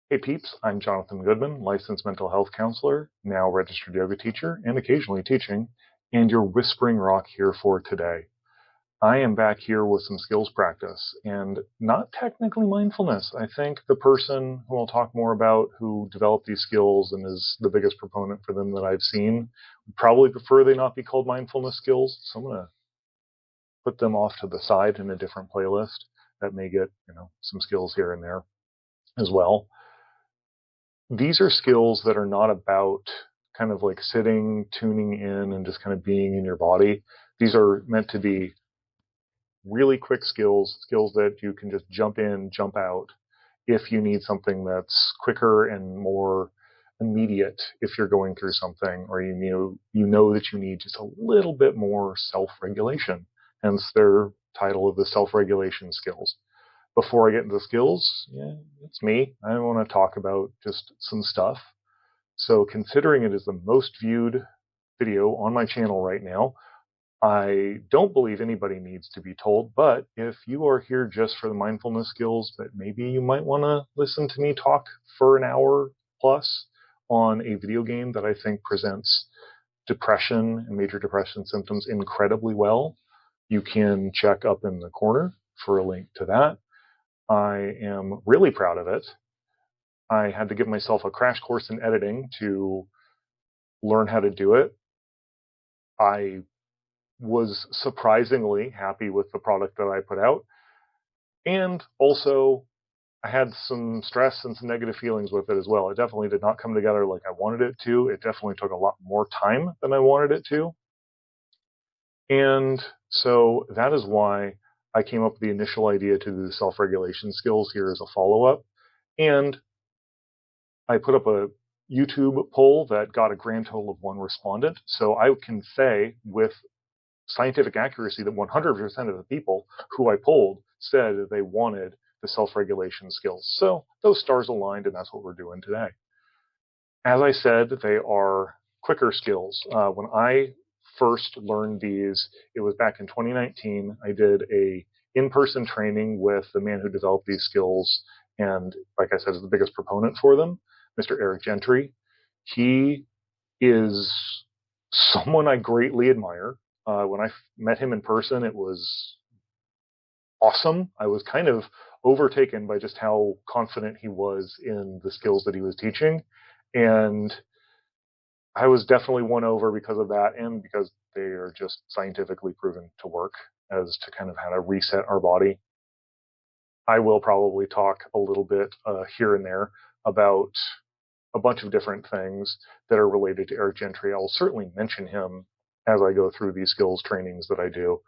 Hey peeps, I'm Jonathan Goodman, licensed mental health counselor, now registered yoga teacher, and occasionally teaching, and your Whispering Rock here for today. I am back here with some skills practice, and not technically mindfulness. I think the person who I'll talk more about who developed these skills and is the biggest proponent for them that I've seen would probably prefer they not be called mindfulness skills, so I'm going to put them off to the side in a different playlist that may get, some skills here and there as well. These are skills that are not about kind of like sitting, tuning in, and just kind of being in your body. These are meant to be really quick skills that you can just jump in, jump out if you need something that's quicker and more immediate if you're going through something, or you know that you need just a little bit more self-regulation. Hence their title of the self-regulation skills. Before I get into the skills, it's me. I want to talk about just some stuff. So considering it is the most viewed video on my channel right now, I don't believe anybody needs to be told, but if you are here just for the mindfulness skills, but maybe you might want to listen to me talk for an hour plus on a video game that I think presents depression and major depression symptoms incredibly well, you can check up in the corner for a link to that. I am really proud of it. I had to give myself a crash course in editing to learn how to do it. I was surprisingly happy with the product that I put out. And also, I had some stress and some negative feelings with it as well. It definitely did not come together like I wanted it to. It definitely took a lot more time than I wanted it to. And so that is why I came up with the initial idea to do the self-regulation skills here as a follow-up. And I put up a YouTube poll that got a grand total of 1 respondent. So I can say with scientific accuracy that 100% of the people who I polled said that they wanted the self-regulation skills. So those stars aligned, and that's what we're doing today. As I said, they are quicker skills. When I first learned these, it was back in 2019. I did a in-person training with the man who developed these skills, and like I said, is the biggest proponent for them, Mr. Eric Gentry. He is someone I greatly admire. When I met him in person, it was awesome. I was kind of overtaken by just how confident he was in the skills that he was teaching. And I was definitely won over because of that, and because they are just scientifically proven to work as to kind of how to reset our body. I will probably talk a little bit here and there about a bunch of different things that are related to Eric Gentry. I'll certainly mention him as I go through these skills trainings that I do.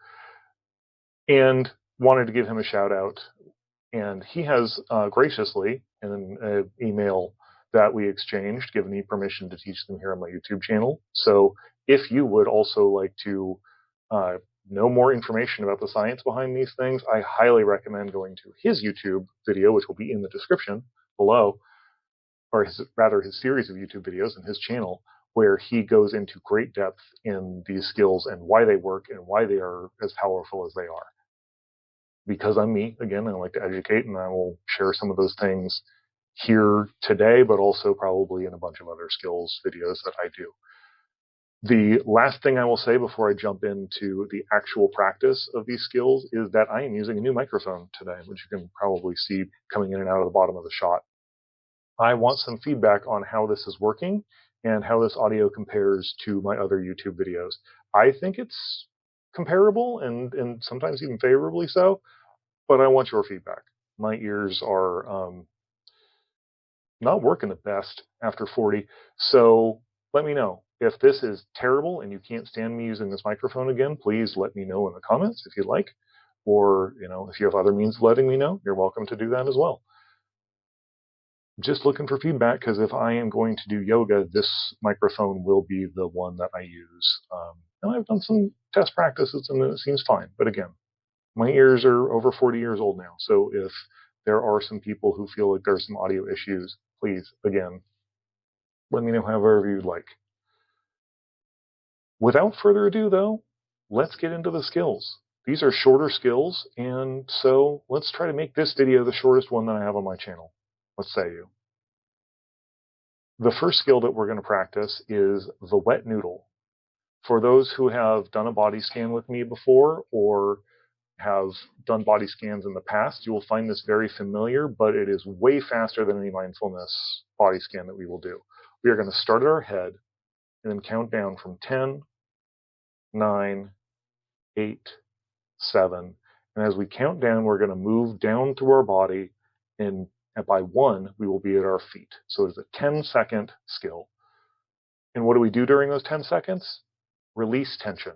And wanted to give him a shout out. And he has graciously, in an email that we exchanged, given me permission to teach them here on my YouTube channel. So if you would also like to know more information about the science behind these things, I highly recommend going to his YouTube video, which will be in the description below, or his series of YouTube videos and his channel, where he goes into great depth in these skills and why they work and why they are as powerful as they are. Because I'm me, again, I like to educate, and I will share some of those things here today, but also probably in a bunch of other skills videos that I do. The last thing I will say before I jump into the actual practice of these skills is that I am using a new microphone today, which you can probably see coming in and out of the bottom of the shot. I want some feedback on how this is working and how this audio compares to my other YouTube videos. I think it's comparable and sometimes even favorably so, but I want your feedback. My ears are not working the best after 40, so let me know. If this is terrible and you can't stand me using this microphone again, please let me know in the comments if you'd like. Or, if you have other means of letting me know, you're welcome to do that as well. Just looking for feedback, because if I am going to do yoga, this microphone will be the one that I use. And I've done some test practices and it seems fine. But again, my ears are over 40 years old now. So if there are some people who feel like there's some audio issues, please, again, let me know however you'd like. Without further ado, though, let's get into the skills. These are shorter skills, and so let's try to make this video the shortest one that I have on my channel. What say you? The first skill that we're going to practice is the wet noodle. For those who have done a body scan with me before or have done body scans in the past, you will find this very familiar, but it is way faster than any mindfulness body scan that we will do. We are going to start at our head and then count down from 10, 9, 8, 7. And as we count down, we're going to move down through our body, and by 1, we will be at our feet. So it's a 10-second skill. And what do we do during those 10 seconds? Release tension.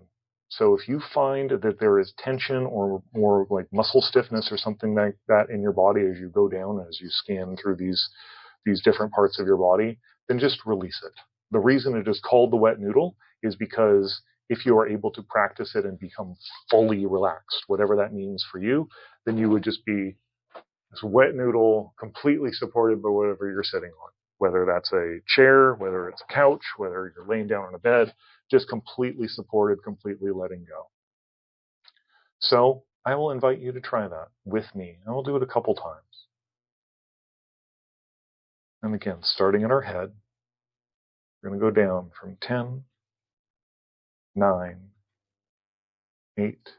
So if you find that there is tension or more like muscle stiffness or something like that in your body as you go down, as you scan through these different parts of your body, then just release it. The reason it is called the wet noodle is because if you are able to practice it and become fully relaxed, whatever that means for you, then you would just be this wet noodle completely supported by whatever you're sitting on, whether that's a chair, whether it's a couch, whether you're laying down on a bed, just completely supported, completely letting go. So I will invite you to try that with me, and we'll do it a couple times. And again, starting in our head, we're going to go down from 10, 9, 8,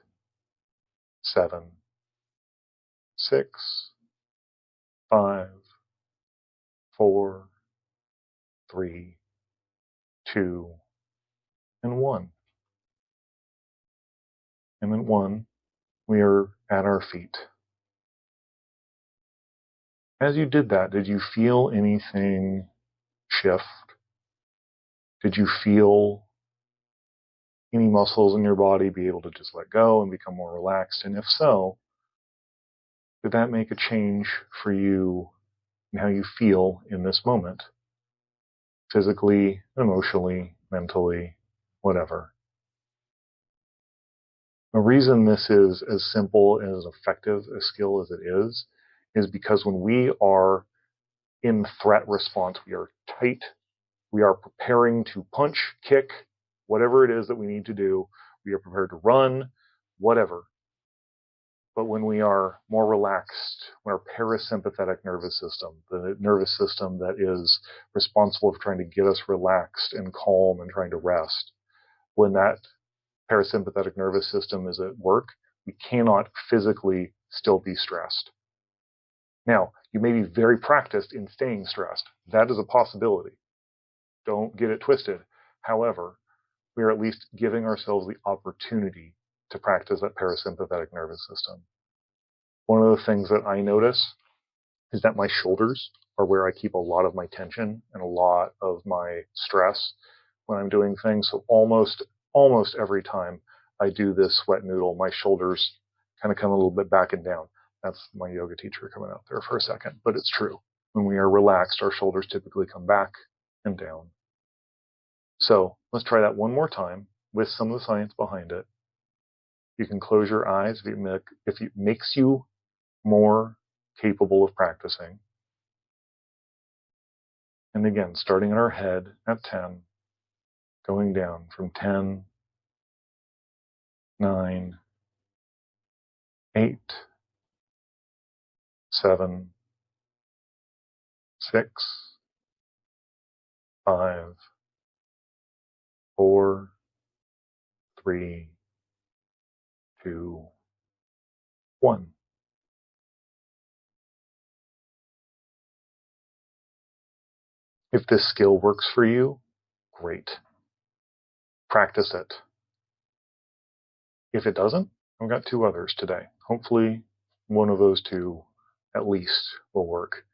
7, 6, 5, 4, 3, 2, and 1. And at 1, we are at our feet. As you did that, did you feel anything shift? Did you feel any muscles in your body be able to just let go and become more relaxed? And if so, did that make a change for you in how you feel in this moment? Physically, emotionally, mentally, whatever. The reason this is as simple and as effective a skill as it is because when we are in threat response, we are tight, we are preparing to punch, kick, whatever it is that we need to do, we are prepared to run, whatever. But when we are more relaxed, when our parasympathetic nervous system, the nervous system that is responsible for trying to get us relaxed and calm and trying to rest, when that parasympathetic nervous system is at work, we cannot physically still be stressed. Now, you may be very practiced in staying stressed. That is a possibility. Don't get it twisted. However, we are at least giving ourselves the opportunity to practice that parasympathetic nervous system. One of the things that I notice is that my shoulders are where I keep a lot of my tension and a lot of my stress when I'm doing things. So almost every time I do this sweat noodle, my shoulders kind of come a little bit back and down. That's my yoga teacher coming out there for a second, but it's true. When we are relaxed, our shoulders typically come back and down. So let's try that one more time with some of the science behind it. You can close your eyes if it makes you more capable of practicing. And again, starting in our head at 10, going down from 10, 9, 8, 7, 6, 5, 4, 3, 2, 1. If this skill works for you, great. Practice it. If it doesn't, I've got 2 others today. Hopefully, one of those 2 at least will work.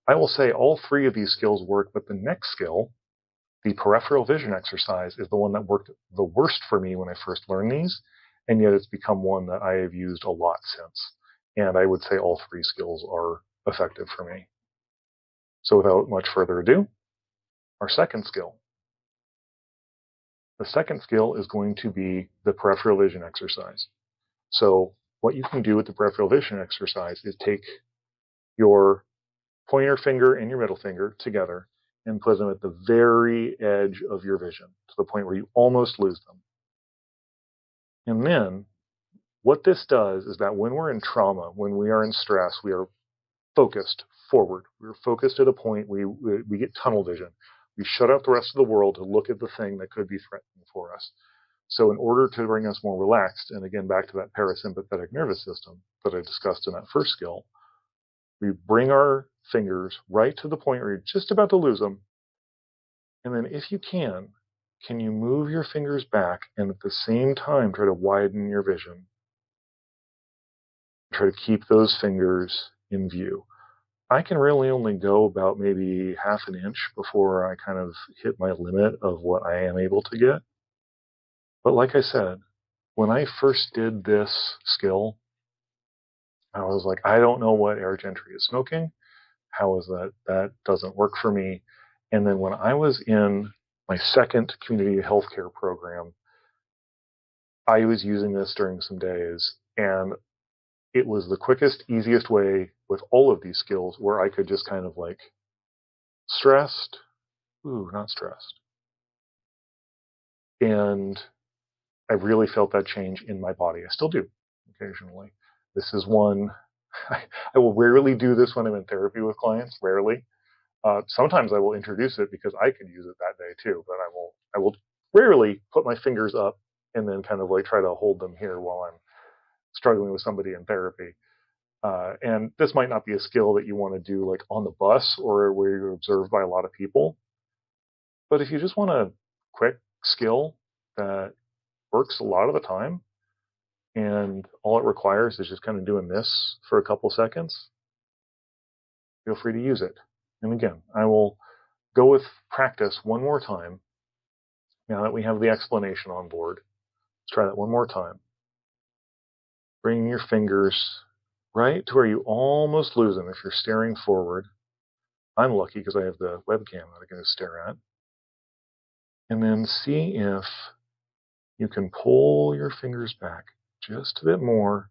I will say all 3 of these skills work, but the next skill, the peripheral vision exercise, is the one that worked the worst for me when I first learned these, and yet it's become one that I have used a lot since. And I would say all 3 skills are effective for me. So without much further ado, our second skill. The second skill is going to be the peripheral vision exercise. So what you can do with the peripheral vision exercise is take your pointer finger and your middle finger together and put them at the very edge of your vision to the point where you almost lose them. And then what this does is that when we're in trauma, when we are in stress, we are focused forward. We're focused at a point, we get tunnel vision. We shut out the rest of the world to look at the thing that could be threatening for us. So in order to bring us more relaxed, and again, back to that parasympathetic nervous system that I discussed in that first skill, we bring our fingers right to the point where you're just about to lose them. And then if you can you move your fingers back and at the same time try to widen your vision? Try to keep those fingers in view. I can really only go about maybe half an inch before I kind of hit my limit of what I am able to get. But like I said, when I first did this skill, I was like, I don't know what Eric Gentry is smoking. How is that? That doesn't work for me. And then when I was in my second community healthcare program, I was using this during some days, and it was the quickest, easiest way with all of these skills where I could just kind of like stressed, not stressed. And I really felt that change in my body. I still do occasionally. This is one, I will rarely do this when I'm in therapy with clients, rarely. Sometimes I will introduce it because I could use it that day too, but I will rarely put my fingers up and then kind of like try to hold them here while I'm struggling with somebody in therapy. And this might not be a skill that you want to do like on the bus or where you're observed by a lot of people. But if you just want a quick skill that works a lot of the time, and all it requires is just kind of doing this for a couple seconds, feel free to use it. And again, I will go with practice one more time. Now that we have the explanation on board, let's try that one more time. Bring your fingers right to where you almost lose them if you're staring forward. I'm lucky because I have the webcam that I can just stare at. And then see if you can pull your fingers back just a bit more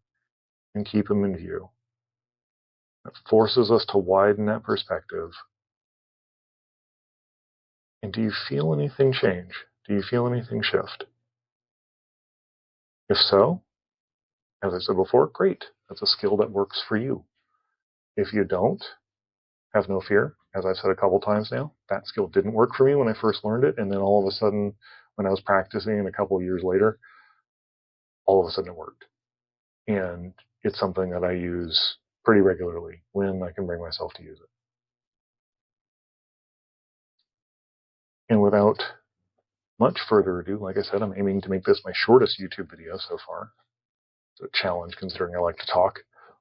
and keep them in view. That forces us to widen that perspective. And do you feel anything change? Do you feel anything shift? If so, as I said before, great. That's a skill that works for you. If you don't, have no fear. As I've said a couple times now, that skill didn't work for me when I first learned it. And then all of a sudden, when I was practicing a couple of years later, all of a sudden it worked. And it's something that I use pretty regularly when I can bring myself to use it. And without much further ado, like I said, I'm aiming to make this my shortest YouTube video so far. It's a challenge considering I like to talk.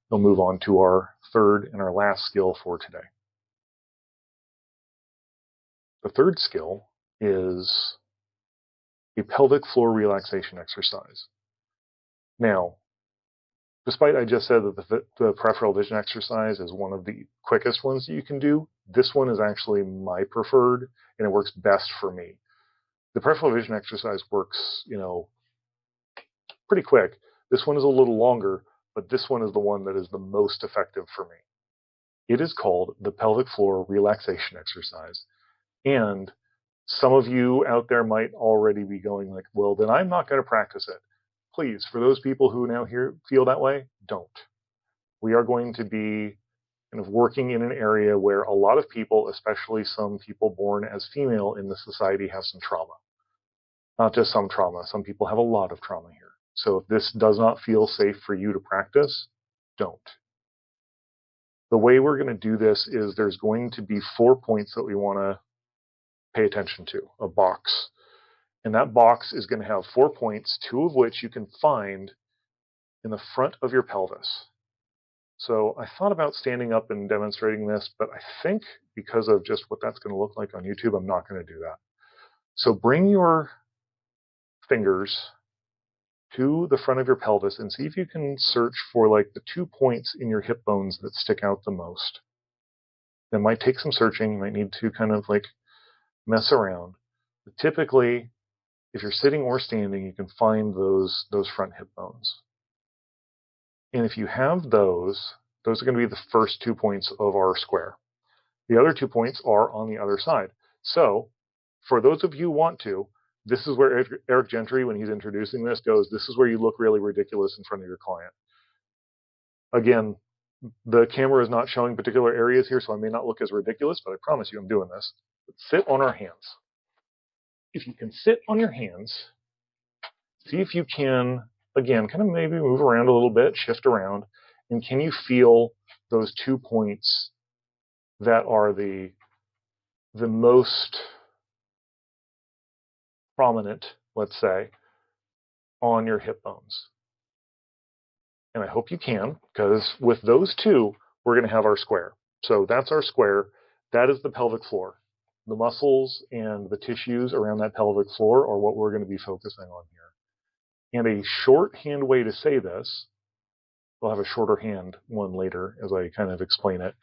We'll move on to our third and our last skill for today. The third skill is a pelvic floor relaxation exercise. Now, despite I just said that the peripheral vision exercise is one of the quickest ones that you can do, this one is actually my preferred, and it works best for me. The peripheral vision exercise works, pretty quick. This one is a little longer, but this one is the one that is the most effective for me. It is called the pelvic floor relaxation exercise. And some of you out there might already be going like, well, then I'm not going to practice it. Please, for those people who now feel that way, don't. We are going to be kind of working in an area where a lot of people, especially some people born as female in the society, have some trauma. Not just some trauma. Some people have a lot of trauma here. So if this does not feel safe for you to practice, don't. The way we're going to do this is there's going to be 4 points that we want to pay attention to, a box. And that box is going to have 4 points, 2 of which you can find in the front of your pelvis. So I thought about standing up and demonstrating this, but I think because of just what that's going to look like on YouTube, I'm not going to do that. So bring your fingers to the front of your pelvis and see if you can search for like the 2 points in your hip bones that stick out the most. That might take some searching. You might need to kind of like mess around. But typically, if you're sitting or standing, you can find those front hip bones. And if you have those are going to be the first 2 points of our square. The other 2 points are on the other side. So for those of you who want to, this is where Eric Gentry, when he's introducing this, goes, this is where you look really ridiculous in front of your client. Again, The camera is not showing particular areas here, so I may not look as ridiculous, but I promise you I'm doing this. Let's sit on our hands. If you can sit on your hands, see if you can, again, kind of maybe move around a little bit, shift around, and can you feel those 2 points that are the most prominent, let's say, on your hip bones? And I hope you can, because with those two, we're going to have our square. So that's our square. That is the pelvic floor. The muscles and the tissues around that pelvic floor are what we're going to be focusing on here. And a shorthand way to say this, we'll have a shorter hand one later as I kind of explain it,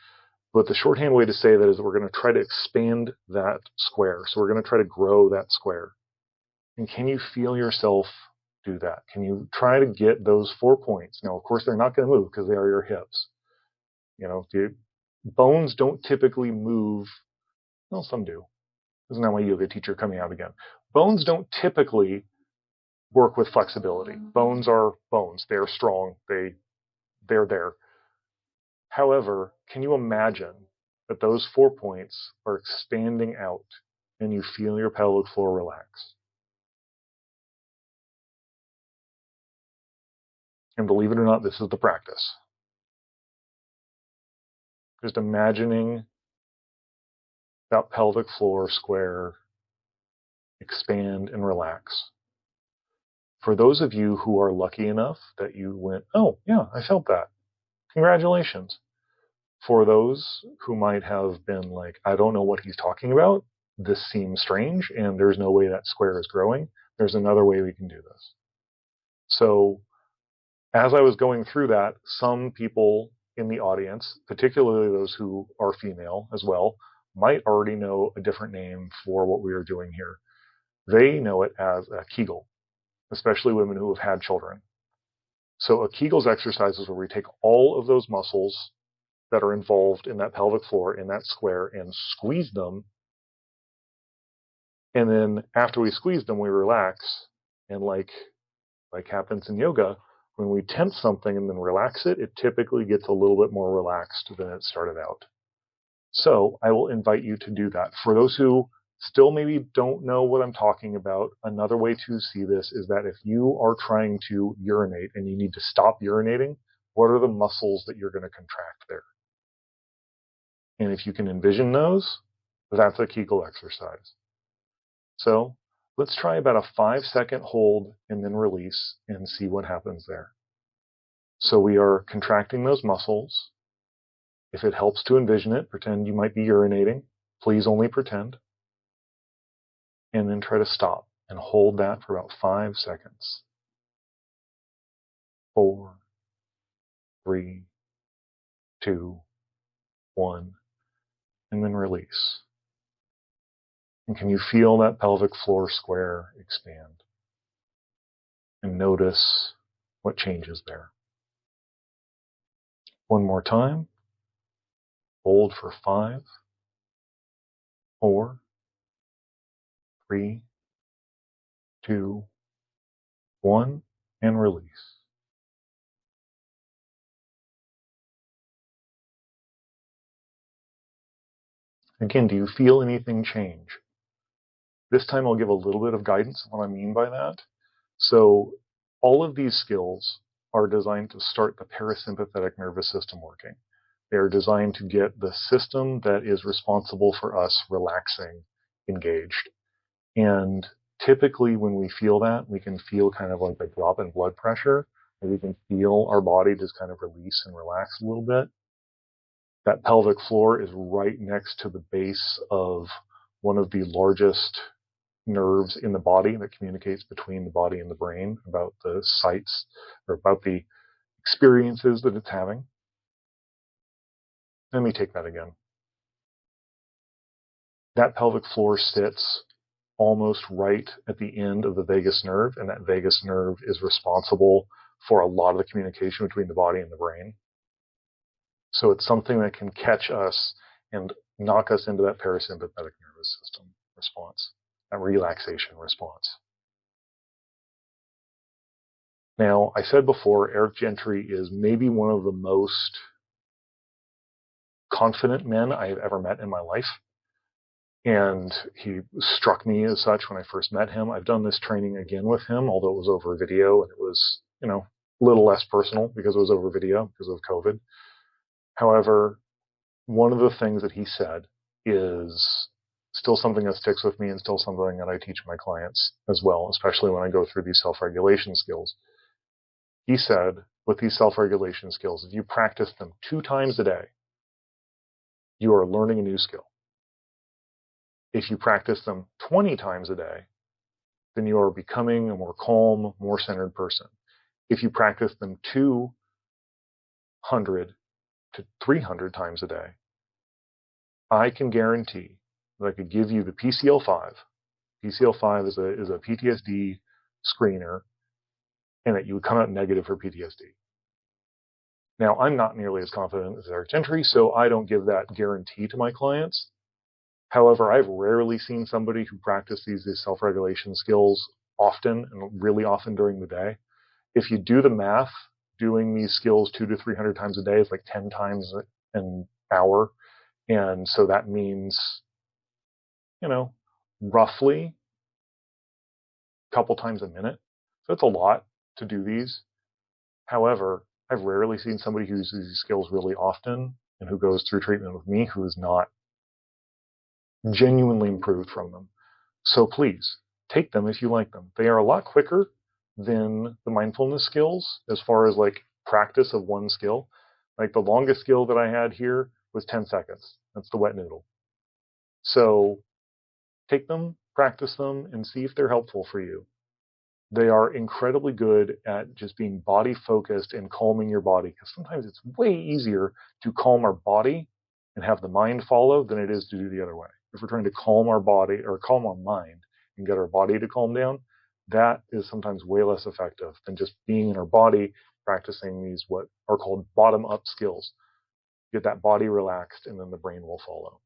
but the shorthand way to say that is that we're going to try to expand that square. So we're going to try to grow that square. And can you feel yourself do that? Can you try to get those 4 points? Now, of course, they're not going to move because they are your hips. You know, bones don't typically move. Well, some do. Isn't that my yoga teacher coming out again? Bones don't typically work with flexibility. Bones are bones. They're strong. They're there. However, can you imagine that those 4 points are expanding out and you feel your pelvic floor relax? And believe it or not, this is the practice. Just imagining that pelvic floor square expand and relax. For those of you who are lucky enough that you went, oh, yeah, I felt that. Congratulations. For those who might have been like, I don't know what he's talking about. This seems strange, and there's no way that square is growing. There's another way we can do this. So as I was going through that, some people in the audience, particularly those who are female as well, might already know a different name for what we are doing here. They know it as a Kegel, especially women who have had children. So a Kegel's exercise is where we take all of those muscles that are involved in that pelvic floor, in that square, and squeeze them. And then after we squeeze them, we relax. And like happens in yoga, when we tense something and then relax it, it typically gets a little bit more relaxed than it started out. So I will invite you to do that. For those who still maybe don't know what I'm talking about, another way to see this is that if you are trying to urinate and you need to stop urinating, what are the muscles that you're going to contract there? And if you can envision those, that's a Kegel exercise. So let's try about a 5-second hold and then release and see what happens there. So we are contracting those muscles. If it helps to envision it, pretend you might be urinating. Please only pretend. And then try to stop and hold that for about 5 seconds. 4, 3, 2, 1, and then release. And can you feel that pelvic floor square expand? And notice what changes there. One more time. Hold for 5, 4, 3, 2, 1, and release. Again, do you feel anything change? This time I'll give a little bit of guidance on what I mean by that. So all of these skills are designed to start the parasympathetic nervous system working. They are designed to get the system that is responsible for us relaxing engaged. And typically when we feel that, we can feel kind of like a drop in blood pressure, and we can feel our body just kind of release and relax a little bit. That pelvic floor is right next to the base of one of the largest nerves in the body that communicates between the body and the brain about the sights or about the experiences that it's having. Let me take that again. That pelvic floor sits almost right at the end of the vagus nerve, and that vagus nerve is responsible for a lot of the communication between the body and the brain. So it's something that can catch us and knock us into that parasympathetic nervous system response, that relaxation response. Now, I said before, Eric Gentry is maybe one of the most confident men I have ever met in my life. And he struck me as such when I first met him. I've done this training again with him, although it was over video, and it was, a little less personal because it was over video because of COVID. However, one of the things that he said is still something that sticks with me and still something that I teach my clients as well, especially when I go through these self-regulation skills. He said, with these self-regulation skills, if you practice them 2 times a day, you are learning a new skill. If you practice them 20 times a day, then you are becoming a more calm, more centered person. If you practice them 200 to 300 times a day, I can guarantee that I could give you the PCL5. PCL5 is a PTSD screener, and that you would come out negative for PTSD. Now, I'm not nearly as confident as Eric Gentry, so I don't give that guarantee to my clients. However, I've rarely seen somebody who practices these self-regulation skills often and really often during the day. If you do the math, doing these skills 200 to 300 times a day is like 10 times an hour. And so that means, roughly a couple times a minute. So it's a lot to do these. However, I've rarely seen somebody who uses these skills really often and who goes through treatment with me who is not genuinely improved from them. So please, take them if you like them. They are a lot quicker than the mindfulness skills as far as like practice of one skill. Like the longest skill that I had here was 10 seconds. That's the wet noodle. So take them, practice them, and see if they're helpful for you. They are incredibly good at just being body focused and calming your body, because sometimes it's way easier to calm our body and have the mind follow than it is to do the other way. If we're trying to calm our body or calm our mind and get our body to calm down, that is sometimes way less effective than just being in our body, practicing these what are called bottom-up skills. Get that body relaxed, and then the brain will follow.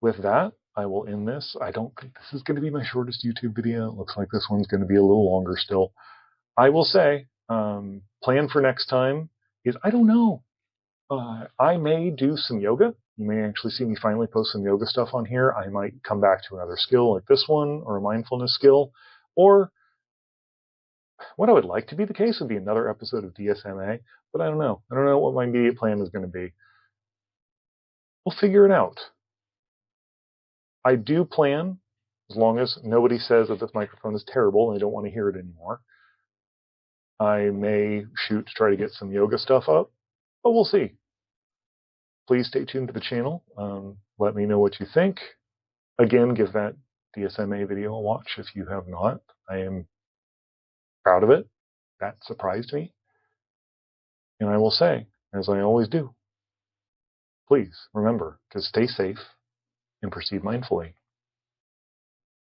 With that, I will end this. I don't think this is going to be my shortest YouTube video. It looks like this one's going to be a little longer still. I will say, plan for next time is, I don't know. I may do some yoga. You may actually see me finally post some yoga stuff on here. I might come back to another skill like this one or a mindfulness skill. Or what I would like to be the case would be another episode of DSMA, but I don't know. I don't know what my immediate plan is going to be. We'll figure it out. I do plan, as long as nobody says that this microphone is terrible and I don't want to hear it anymore, I may shoot to try to get some yoga stuff up, but we'll see. Please stay tuned to the channel. Let me know what you think. Again, give that DSMA video a watch if you have not. I am proud of it. That surprised me. And I will say, as I always do, please remember to stay safe and proceed mindfully.